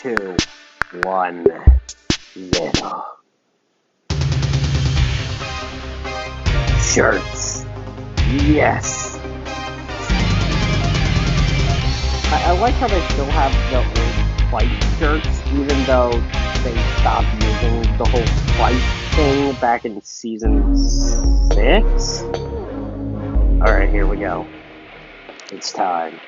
2, 1, 0. Shirts. Yes. I like how they still have the old fight shirts, even though they stopped using the whole fight thing back in season 6. Alright, here we go. It's time.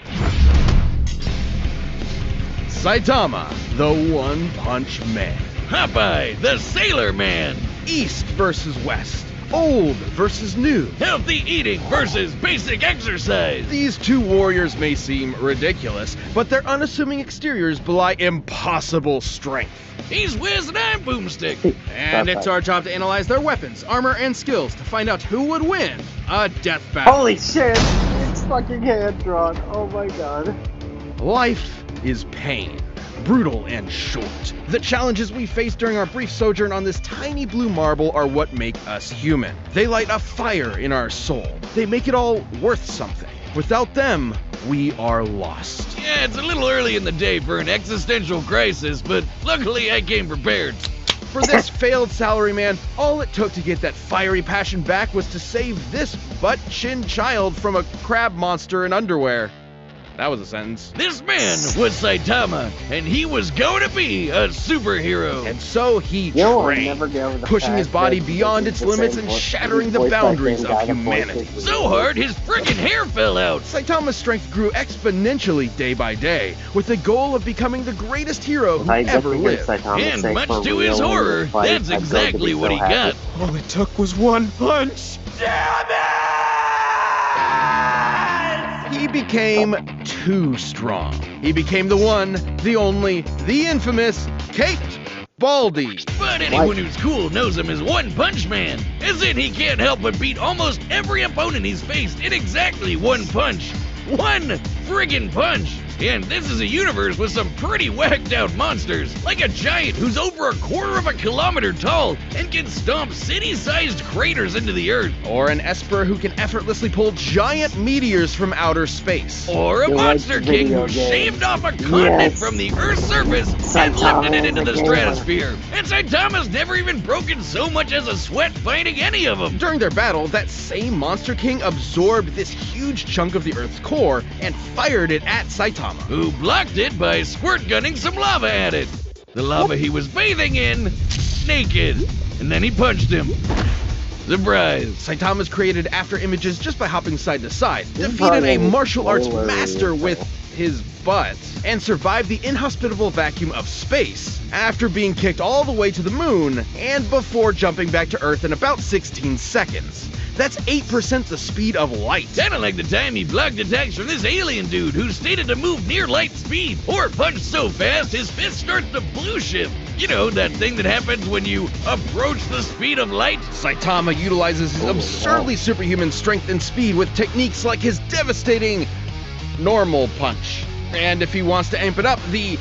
Saitama, the One Punch Man. Popeye, the Sailor Man. East versus West. Old versus new. Healthy eating versus basic exercise. These two warriors may seem ridiculous, but their unassuming exteriors belie impossible strength. He's Wiz and I'm Boomstick. And it's our job to analyze their weapons, armor, and skills to find out who would win a death battle. Holy shit! It's fucking hand drawn. Oh my god. Life is pain, brutal and short. The challenges we face during our brief sojourn on this tiny blue marble are what make us human. They light a fire in our soul. They make it all worth something. Without them, we are lost. Yeah, it's a little early in the day for an existential crisis, but luckily I came prepared. For this failed salaryman, all it took to get that fiery passion back was to save this butt-chin child from a crab monster in underwear. That was a sentence. This man was Saitama, and he was going to be a superhero. And so he I'll trained, never get over the pushing fact his body that beyond this its is the limits same and voice- shattering the voiced by boundaries same of guy that voiced humanity. it. So hard, his friggin' hair fell out. Saitama's strength grew exponentially day by day, with the goal of becoming the greatest hero who I ever definitely lived. get Saitama's And sake much for to his real horror, fight. that's I'm going to be exactly so what he happy. got. All it took was one punch. Damn it! He became too strong. He became the one, the only, the infamous Kate Baldy. But anyone who's cool knows him as One Punch Man, as in he can't help but beat almost every opponent he's faced in exactly one punch. One friggin' punch! And this is a universe with some pretty whacked out monsters, like a giant who's over 1/4 kilometer tall and can stomp city-sized craters into the earth. Or an Esper who can effortlessly pull giant meteors from outer space. Or a You like monster king video who games. shaved off a continent Yes. from the Earth's surface and Saitama lifted it into is a the gamer. stratosphere. And Saitama's never even broken so much as a sweat fighting any of them. During their battle, that same Monster King absorbed this huge chunk of the Earth's core and fired it at Saitama. Who blocked it by squirt gunning some lava at it. The lava he was bathing in, naked. And then he punched him. Surprise. Saitama's created after images just by hopping side to side, This defeated probably a martial arts spoiler master is- with his butt, and survived the inhospitable vacuum of space after being kicked all the way to the moon and before jumping back to Earth in about 16 seconds. That's 8% the speed of light. Kinda like the time he blocked attacks from this alien dude who stated to move near light speed or punch so fast his fist starts to blue shift. You know, that thing that happens when you approach the speed of light? Saitama utilizes his absurdly superhuman strength and speed with techniques like his devastating normal punch. And if he wants to amp it up, the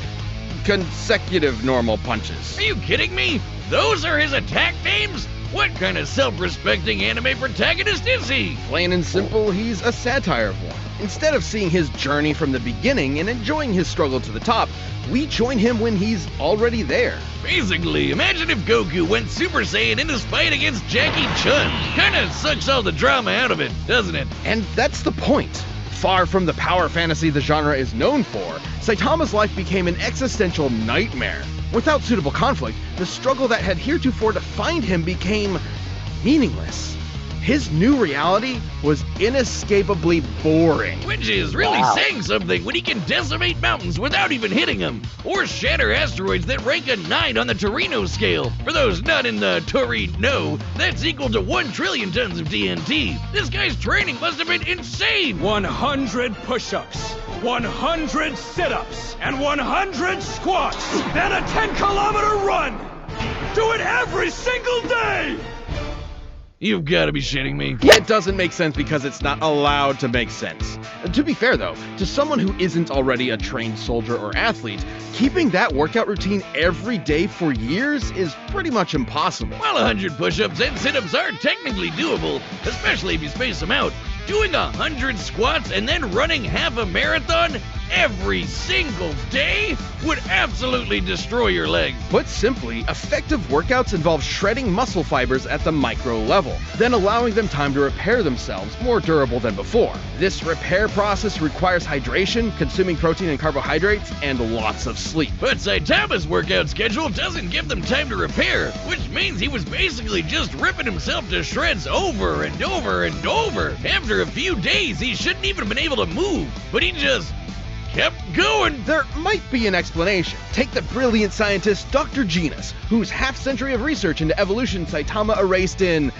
consecutive normal punches. Are you kidding me? Those are his attack names? What kind of self-respecting anime protagonist is he? Plain and simple, he's a satire of one. Instead of seeing his journey from the beginning and enjoying his struggle to the top, we join him when he's already there. Basically, imagine if Goku went Super Saiyan in his fight against Jackie Chun. Kinda sucks all the drama out of it, doesn't it? And that's the point. Far from the power fantasy the genre is known for, Saitama's life became an existential nightmare. Without suitable conflict, the struggle that had heretofore defined him became meaningless. His new reality was inescapably boring. Which is really saying something when he can decimate mountains without even hitting them, or shatter asteroids that rank a 9 on the Torino scale. For those not in the Torino, that's equal to 1 trillion tons of TNT. This guy's training must have been insane. 100 push-ups, 100 sit-ups, and 100 squats, then a 10-kilometer run. Do it every single day. You've got to be shitting me. It doesn't make sense because it's not allowed to make sense. To be fair though, to someone who isn't already a trained soldier or athlete, keeping that workout routine every day for years is pretty much impossible. While 100 push-ups and sit-ups are technically doable, especially if you space them out, doing 100 squats and then running half a marathon? every single day would absolutely destroy your legs. Put simply, effective workouts involve shredding muscle fibers at the micro level, then allowing them time to repair themselves more durable than before. This repair process requires hydration, consuming protein and carbohydrates, and lots of sleep. But Saitama's workout schedule doesn't give them time to repair, which means he was basically just ripping himself to shreds over and over and over. After a few days, he shouldn't even have been able to move, but he just kept going. There might be an explanation. Take the brilliant scientist Dr. Genus, whose half-century of research into evolution Saitama erased in,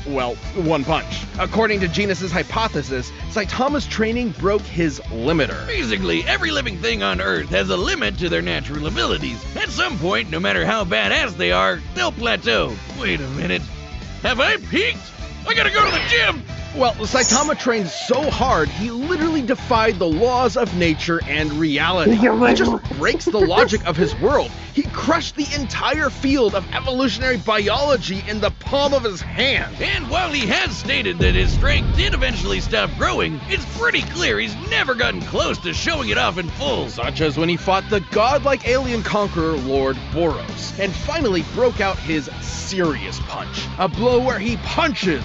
well, one punch. According to Genus's hypothesis, Saitama's training broke his limiter. Basically, every living thing on Earth has a limit to their natural abilities. At some point, no matter how badass they are, they'll plateau. Wait a minute. Have I peaked? I gotta go to the gym! Well, Saitama trained so hard, he literally defied the laws of nature and reality. He just breaks the logic of his world. He crushed the entire field of evolutionary biology in the palm of his hand. And while he has stated that his strength did eventually stop growing, it's pretty clear he's never gotten close to showing it off in full. Such as when he fought the godlike alien conqueror Lord Boros, and finally broke out his serious punch. A blow where he punches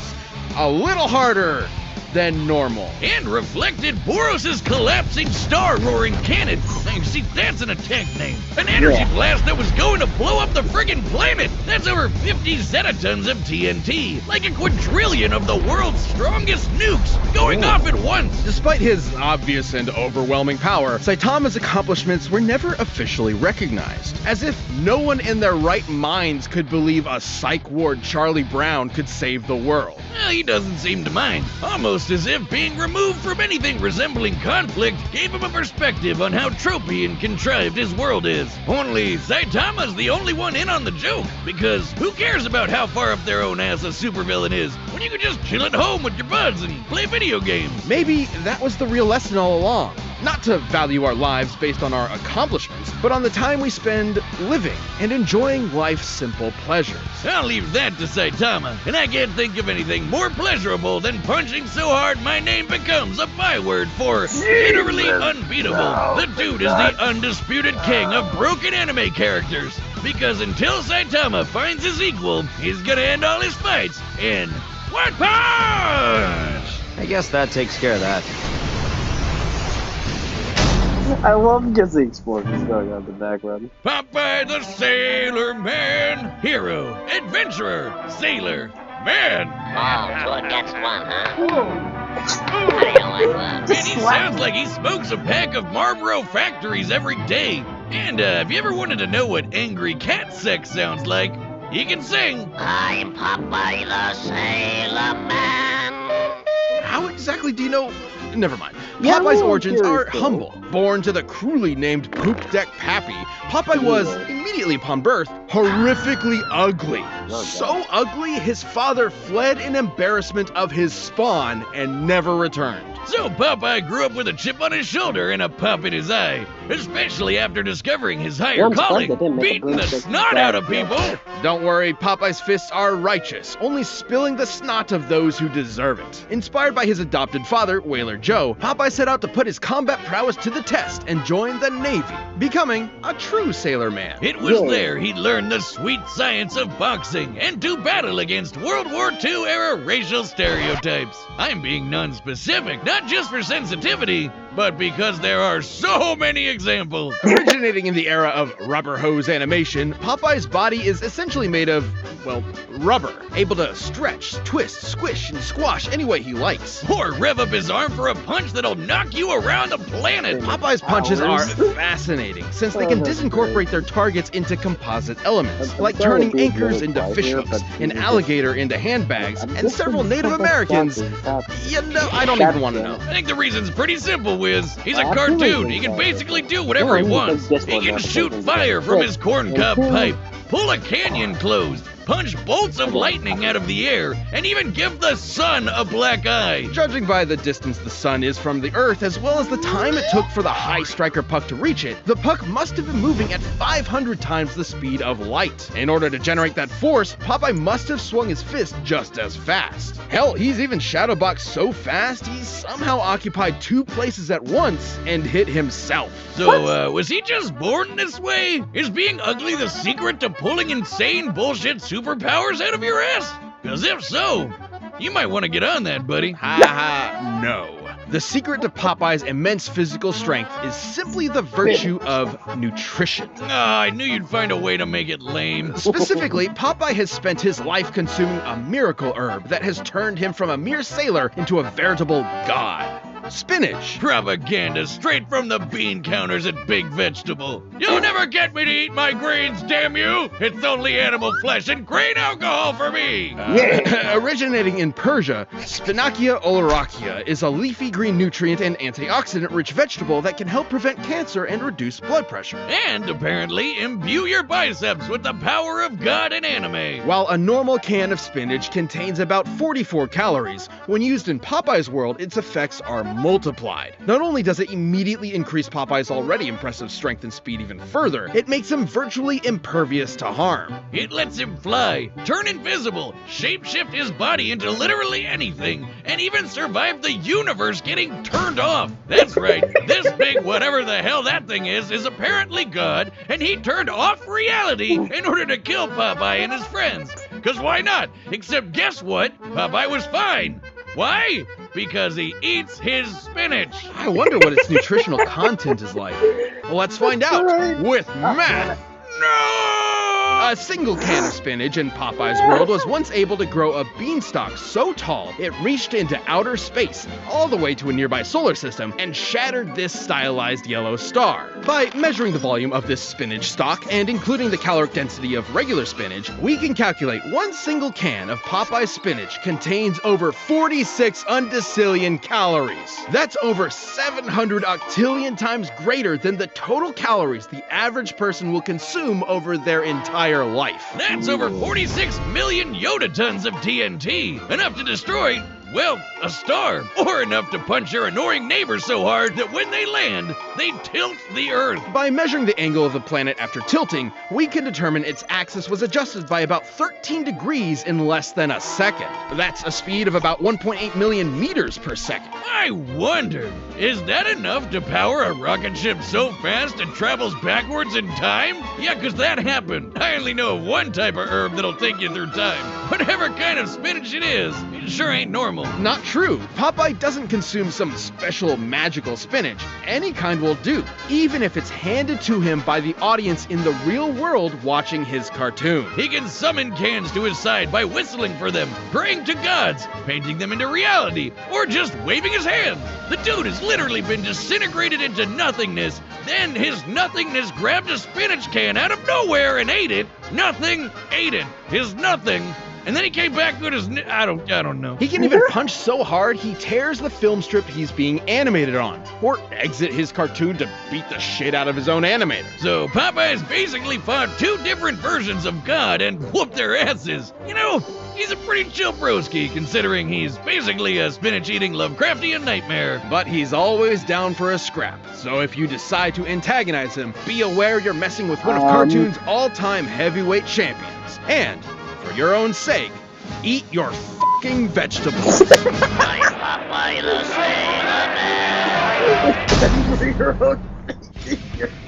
a little harder than normal. And reflected Boros' collapsing star-roaring cannon. Now, see, that's an attack name. An energy blast that was going to blow up the friggin' planet. That's over 50 zetatons of TNT. Like a quadrillion of the world's strongest nukes going off at once. Despite his obvious and overwhelming power, Saitama's accomplishments were never officially recognized. As if no one in their right minds could believe a psych ward Charlie Brown could save the world. Well, he doesn't seem to mind. Almost as if being removed from anything resembling conflict gave him a perspective on how tropey and contrived his world is. Only Saitama's the only one in on the joke, because who cares about how far up their own ass a supervillain is when you can just chill at home with your buds and play video games? Maybe that was the real lesson all along. Not to value our lives based on our accomplishments, but on the time we spend living and enjoying life's simple pleasures. I'll leave that to Saitama, and I can't think of anything more pleasurable than punching so hard my name becomes a byword for literally unbeatable. The dude is the undisputed king of broken anime characters, because until Saitama finds his equal, he's gonna end all his fights in one punch! I guess that takes care of that. I love just the explosions going on in the background. Popeye the Sailor Man, hero, adventurer, sailor, man. Oh, 2 against 1, huh? How do you like that? Man, he sounds like he smokes a pack of Marlboro Factories every day. And if you ever wanted to know what angry cat sex sounds like, he can sing. I'm Popeye the Sailor Man. How exactly do you know? Never mind. Yeah, Popeye's I'm origins are curious, though. humble. Born to the cruelly named Poop Deck Pappy, Popeye was, immediately upon birth, horrifically ugly. So ugly, his father fled in embarrassment of his spawn and never returned. So Popeye grew up with a chip on his shoulder and a pop in his eye, especially after discovering his higher Once calling, friends, they didn't make a beating green the stick snot back. out of people. Don't worry, Popeye's fists are righteous, only spilling the snot of those who deserve it. Inspired by his adopted father, Whaler Joe, Popeye set out to put his combat prowess to the test and join the Navy, becoming a true sailor man. It was Yeah. there he learned the sweet science of boxing and to battle against World War II era racial stereotypes. I'm being non-specific, not just for sensitivity, but because there are so many examples. Originating in the era of rubber hose animation, Popeye's body is essentially made of, well, rubber, able to stretch, twist, squish, and squash any way he likes. Or rev up his arm for a punch that'll knock you around the planet. Popeye's punches are Powers. fascinating, since they Oh, can that's disincorporate great. their targets into composite elements, I'm like sorry turning to be anchors really into quiet fish here, hooks, but an this is- alligator into handbags, I'm and just several gonna Native stop Americans. stop. You know, I don't even want to know. I think the reason's pretty simple, Wiz. He's a I feel cartoon. like He can it's basically do whatever he Yeah, wants. because this He one can has shoot something fire to from do. his corncob Yeah. pipe, pull a canyon closed, punch bolts of lightning out of the air, and even give the sun a black eye. Judging by the distance the sun is from the Earth, as well as the time it took for the high striker puck to reach it, the puck must have been moving at 500 times the speed of light. In order to generate that force, Popeye must have swung his fist just as fast. Hell, he's even shadowboxed so fast, he's somehow occupied 2 places at once and hit himself. So, was he just born this way? Is being ugly the secret to pulling insane bullshit superpowers out of your ass? Because if so, you might want to get on that, buddy. Ha, no. The secret to Popeye's immense physical strength is simply the virtue of nutrition. I knew you'd find a way to make it lame. Specifically, Popeye has spent his life consuming a miracle herb that has turned him from a mere sailor into a veritable god. Spinach. Propaganda straight from the bean counters at Big Vegetable. You'll never get me to eat my grains, damn you! It's only animal flesh and grain alcohol for me! Originating in Persia, Spinacchia oleracea is a leafy green nutrient and antioxidant-rich vegetable that can help prevent cancer and reduce blood pressure. And apparently imbue your biceps with the power of God and anime. While a normal can of spinach contains about 44 calories, when used in Popeye's world, its effects are multiplied. Not only does it immediately increase Popeye's already impressive strength and speed even further, it makes him virtually impervious to harm. It lets him fly, turn invisible, shapeshift his body into literally anything, and even survive the universe getting turned off. That's right, this big whatever the hell that thing is apparently God, and he turned off reality in order to kill Popeye and his friends. Cause why not? Except guess what? Popeye was fine. Why? Because he eats his spinach. I wonder what its nutritional content is like. Well, let's find out with math. No! A single can of spinach in Popeye's world was once able to grow a beanstalk so tall it reached into outer space, all the way to a nearby solar system, and shattered this stylized yellow star. By measuring the volume of this spinach stalk and including the caloric density of regular spinach, we can calculate one single can of Popeye's spinach contains over 46 undecillion calories. That's over 700 octillion times greater than the total calories the average person will consume over their entire life. That's over 46 million Yoda tons of TNT, enough to destroy, well, a star, or enough to punch your annoying neighbor so hard that when they land, they tilt the Earth. By measuring the angle of the planet after tilting, we can determine its axis was adjusted by about 13 degrees in less than a second. That's a speed of about 1.8 million meters per second. I wonder, is that enough to power a rocket ship so fast it travels backwards in time? Yeah, 'cause that happened. I only know of one type of herb that'll take you through time. Whatever kind of spinach it sure ain't normal. Not true. Popeye doesn't consume some special magical spinach. Any kind will do, even if it's handed to him by the audience in the real world watching his cartoon. He can summon cans to his side by whistling for them, praying to gods, painting them into reality, or just waving his hands. The dude has literally been disintegrated into nothingness. Then his nothingness grabbed a spinach can out of nowhere and ate it. Nothing ate it. His nothing. And then he came back with his, I don't know. He can even punch so hard he tears the film strip he's being animated on, or exit his cartoon to beat the shit out of his own animator. So Popeye's basically fought 2 different versions of God and whooped their asses. You know, he's a pretty chill broski, considering he's basically a spinach-eating Lovecraftian nightmare. But he's always down for a scrap, so if you decide to antagonize him, be aware you're messing with one of cartoon's all-time heavyweight champions. And for your own sake, eat your fucking vegetables. I'm Popeye the Sailor Man.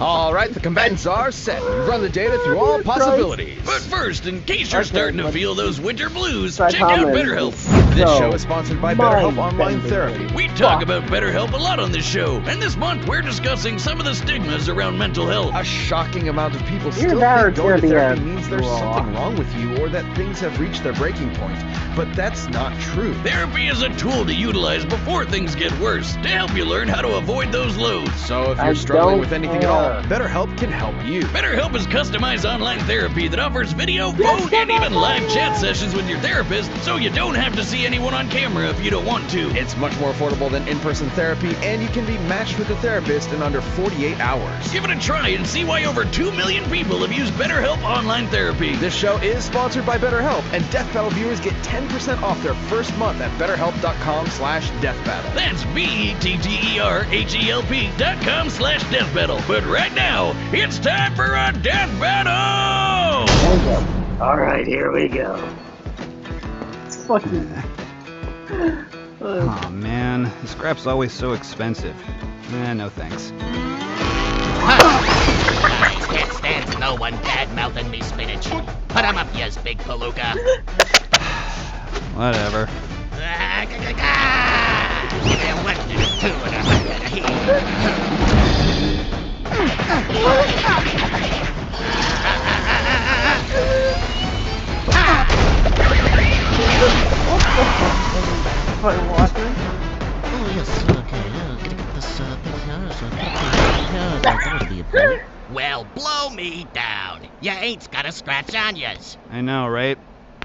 All right, the combatants are set. We've run the data through all possibilities. But first, in case you're starting to feel those winter blues, check out BetterHelp. This show is sponsored by BetterHelp Online Therapy. We talk about BetterHelp a lot on this show, and this month we're discussing some of the stigmas around mental health. A shocking amount of people still think going to therapy means there's something wrong with you or that things have reached their breaking point, but that's not true. Therapy is a tool to utilize before things get worse, to help you learn how to avoid those lows. So if you're struggling with anything at all, BetterHelp can help you. BetterHelp is customized online therapy that offers video, phone, and even live chat sessions with your therapist, so you don't have to see anyone on camera if you don't want to. It's much more affordable than in-person therapy, and you can be matched with a therapist in under 48 hours. Give it a try and see why over 2 million people have used BetterHelp Online Therapy. This show is sponsored by BetterHelp, and Death Battle viewers get 10% off their first month at betterhelp.com/deathbattle. That's BetterHelp.com/deathbattle. But right now, it's time for a death battle! Alright, here we go. It's fucking... Oh man, the scrap's always so expensive. No thanks. I can't stand no one bad-mouthing me, Spinach. Put him up, yes, big palooka. Whatever. Give me 1 and a 2 and a 3 Oh, yes, okay. Gonna get this picture. Well, blow me down. You ain't got a scratch on yas. I know, right?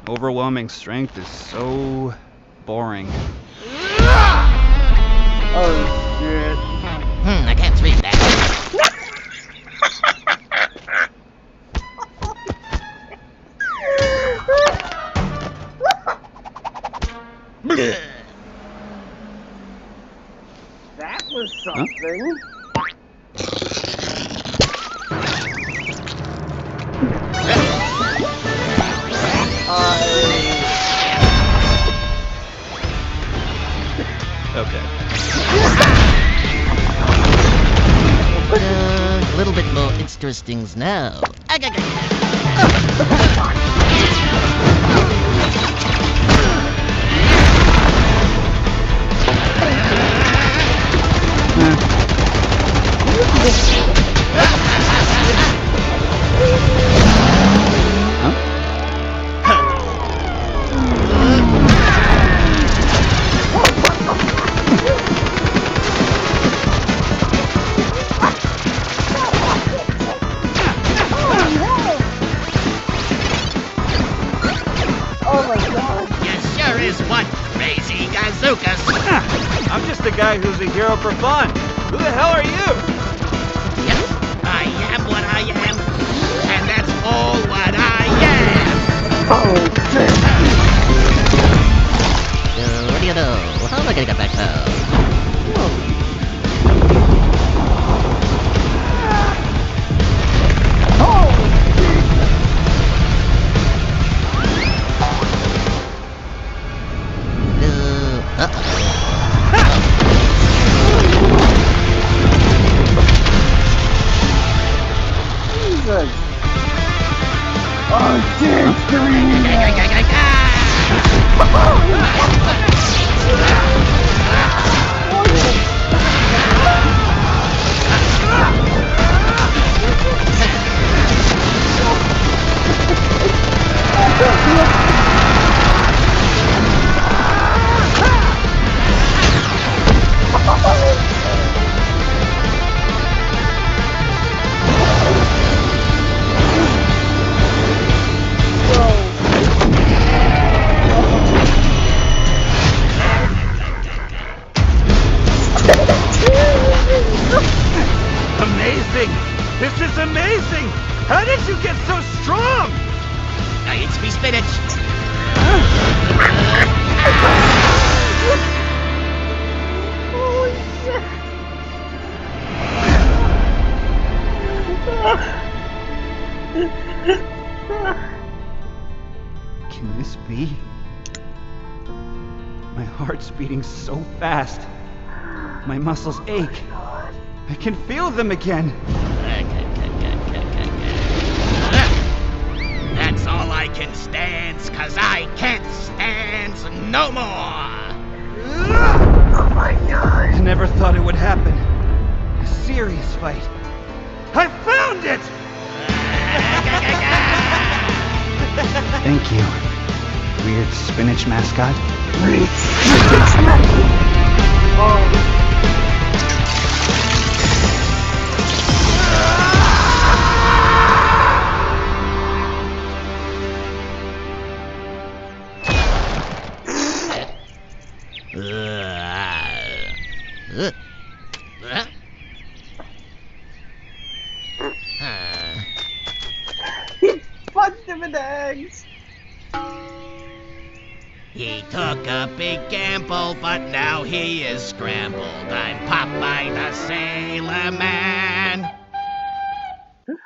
Overwhelming strength is so boring. Oh, shit. I can't read that. That was something. Okay. A little bit more interesting now. I'm just a guy who's a hero for fun. Who the hell are you? Yep, I am what I am, and that's all what I am. Oh, shit. What do you know? How am I gonna get back home? Jesus. Oh, shit. Amazing! This is amazing! How did you get so strong? It's me, Spinach. Holy shit. Can this be? My heart's beating so fast. My muscles ache. I can feel them again. That's all I can stand, 'cause I can't stand no more. Oh my god. I never thought it would happen. A serious fight. I found it! Thank you, weird spinach mascot. demon eggs! He took a big gamble, but now he is scrambled. I'm Popeye the Sailor Man.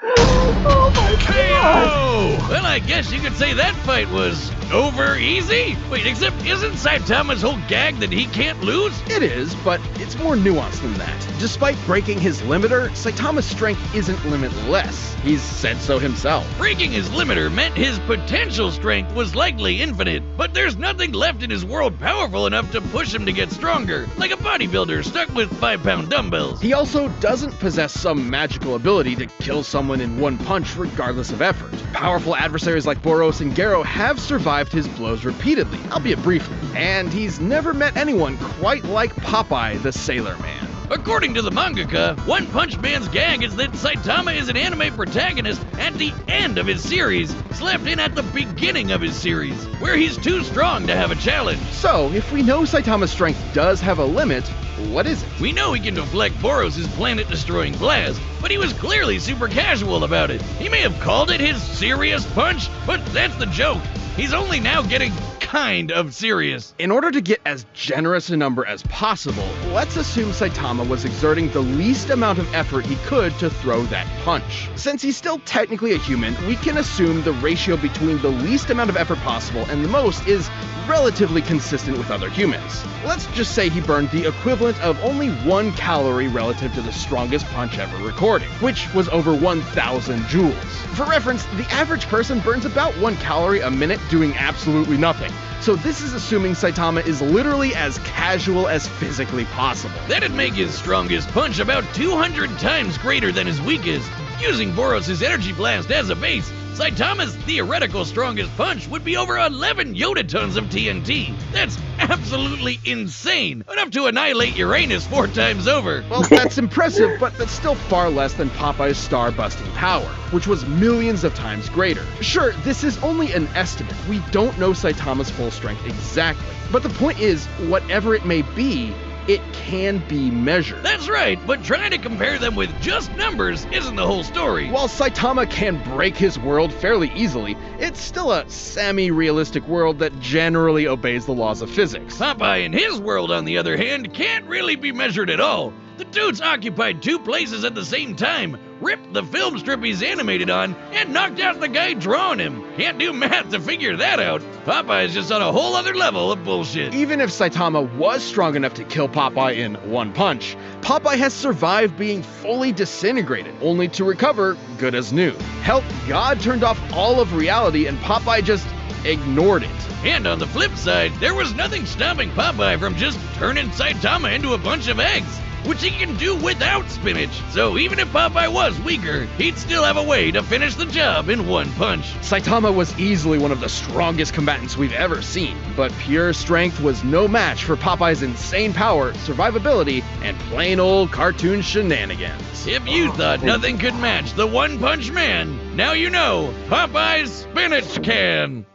Oh my god! KO! Well, I guess you could say that fight was over easy. Wait, except isn't Saitama's whole gag that he can't lose? It is, but it's more nuanced than that. Despite breaking his limiter, Saitama's strength isn't limitless. He's said so himself. Breaking his limiter meant his potential strength was likely infinite, but there's nothing left in his world powerful enough to push him to get stronger, like a bodybuilder stuck with 5-pound dumbbells. He also doesn't possess some magical ability to kill someone in one punch regardless of effort. Powerful adversaries like Boros and Garo have survived his blows repeatedly, albeit briefly, and he's never met anyone quite like Popeye the Sailor Man. According to the mangaka, One Punch Man's gag is that Saitama is an anime protagonist at the end of his series, slapped in at the beginning of his series, where he's too strong to have a challenge. So, if we know Saitama's strength does have a limit, what is it? We know he can deflect Boros' planet-destroying blast, but he was clearly super casual about it. He may have called it his serious punch, but that's the joke. He's only now getting kind of serious. In order to get as generous a number as possible, let's assume Saitama was exerting the least amount of effort he could to throw that punch. Since he's still technically a human, we can assume the ratio between the least amount of effort possible and the most is relatively consistent with other humans. Let's just say he burned the equivalent of only 1 calorie relative to the strongest punch ever recorded, which was over 1,000 joules. For reference, the average person burns about 1 calorie a minute doing absolutely nothing. So this is assuming Saitama is literally as casual as physically possible. That'd make his strongest punch about 200 times greater than his weakest. Using Boros' energy blast as a base, Saitama's theoretical strongest punch would be over 11 yotatons of TNT. That's absolutely insane, enough to annihilate Uranus 4 times over. Well, that's impressive, but that's still far less than Popeye's star-busting power, which was millions of times greater. Sure, this is only an estimate. We don't know Saitama's full strength exactly. But the point is, whatever it may be, it can be measured. That's right, but trying to compare them with just numbers isn't the whole story. While Saitama can break his world fairly easily, it's still a semi-realistic world that generally obeys the laws of physics. Popeye in his world, on the other hand, can't really be measured at all. The dude's occupied 2 places at the same time, ripped the film strip he's animated on, and knocked out the guy drawing him. Can't do math to figure that out. Popeye's just on a whole other level of bullshit. Even if Saitama was strong enough to kill Popeye in 1 punch, Popeye has survived being fully disintegrated, only to recover good as new. Hell, God turned off all of reality and Popeye just ignored it. And on the flip side, there was nothing stopping Popeye from just turning Saitama into a bunch of eggs, which he can do without spinach. So even if Popeye was weaker, he'd still have a way to finish the job in 1 punch. Saitama was easily one of the strongest combatants we've ever seen, but pure strength was no match for Popeye's insane power, survivability, and plain old cartoon shenanigans. If you thought nothing could match the One Punch Man, now you know Popeye's spinach can.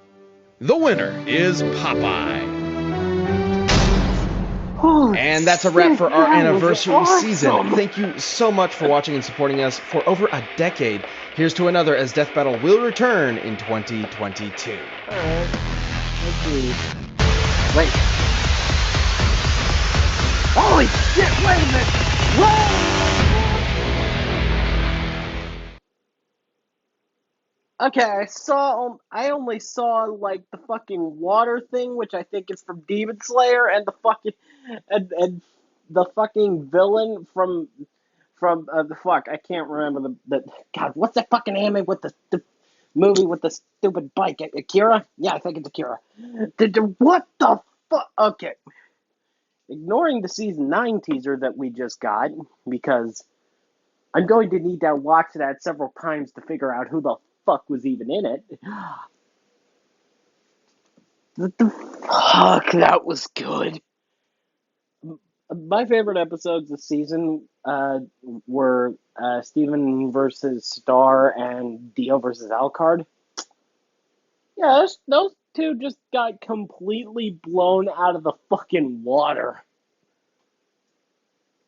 The winner is Popeye. Holy And that's a wrap for our shit, that was anniversary awesome. season. Thank you so much for watching and supporting us for over a decade. Here's to another as Death Battle will return in 2022. Alright. Let's see. Wait. Holy shit, wait a minute! Whoa! Okay, I only saw like the fucking water thing, which I think is from Demon Slayer, and the fucking and the fucking villain from the fuck, I can't remember the God, what's that fucking anime with the movie with the stupid bike? Akira? Yeah, I think it's Akira. What the fuck? Okay. Ignoring the season 9 teaser that we just got, because I'm going to need to watch that several times to figure out who the fuck was even in it. What the fuck? That was good. My favorite episodes this season were Steven versus Star and Dio versus Alucard. Yeah, those two just got completely blown out of the fucking water.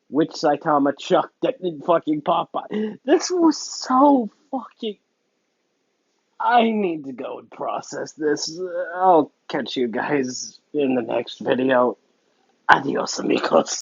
Which Saitama chucked at fucking Popeye. This was so fucking... I need to go and process this. I'll catch you guys in the next video. Adios, amigos.